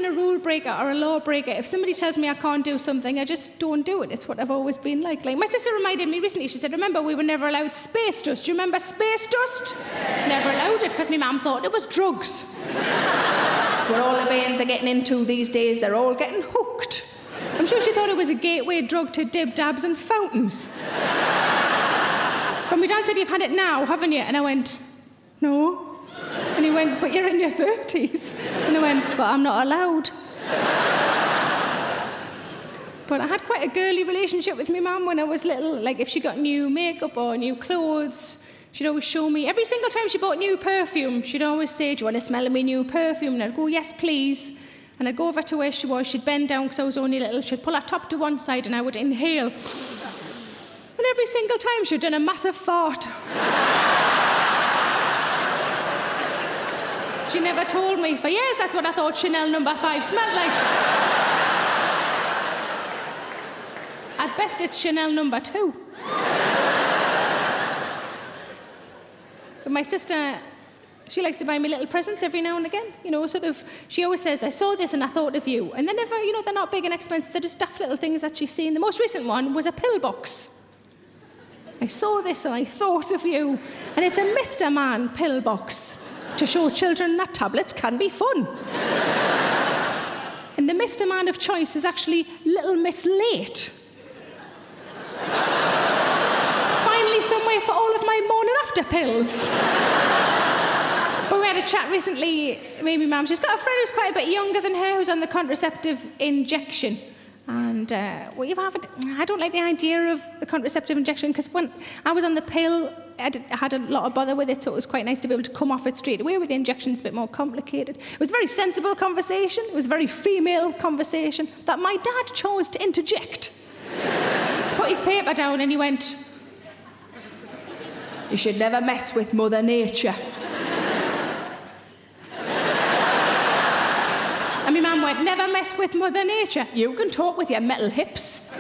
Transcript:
been a rule breaker or a law breaker. If somebody tells me I can't do something, I just don't do it. It's what I've always been like. Like, my sister reminded me recently, she said, remember, we were never allowed space dust. Do you remember space dust? Never allowed it because my mum thought it was drugs. That's what all the bairns are getting into these days. They're all getting hooked. I'm sure she thought it was a gateway drug to dib-dabs and fountains. But my dad said, you've had it now, haven't you? And I went, no. And he went, but you're in your 30s. And I went, but I'm not allowed. But I had quite a girly relationship with my mum when I was little. Like, if she got new makeup or new clothes, she'd always show me. Every single time she bought new perfume, she'd always say, do you want to smell of my new perfume? And I'd go, yes, please. And I'd go over to where she was. She'd bend down because I was only little. She'd pull her top to one side and I would inhale. And every single time she'd done a massive fart. She never told me. For years, that's what I thought Chanel No. 5 smelled like. At best, it's Chanel No. 2. But my sister, she likes to buy me little presents every now and again. You know, sort of, she always says, I saw this and I thought of you. And they're never, you know, they're not big and expensive. They're just daft little things that she's seen. The most recent one was a pill box. I saw this and I thought of you. And it's a Mr. Man pill box to show children that tablets can be fun. And the Mr. Man of choice is actually Little Miss Late. Finally, somewhere for all of my morning after pills. But we had a chat recently, maybe Mum, she's got a friend who's quite a bit younger than her who's on the contraceptive injection. And I don't like the idea of the contraceptive injection because when I was on the pill, I had a lot of bother with it, so it was quite nice to be able to come off it straight away. With the injection, it's a bit more complicated. It was a very sensible conversation. It was a very female conversation that my dad chose to interject. Put his paper down and he went, you should never mess with Mother Nature. And my mum went, never mess with Mother Nature. You can talk with your metal hips.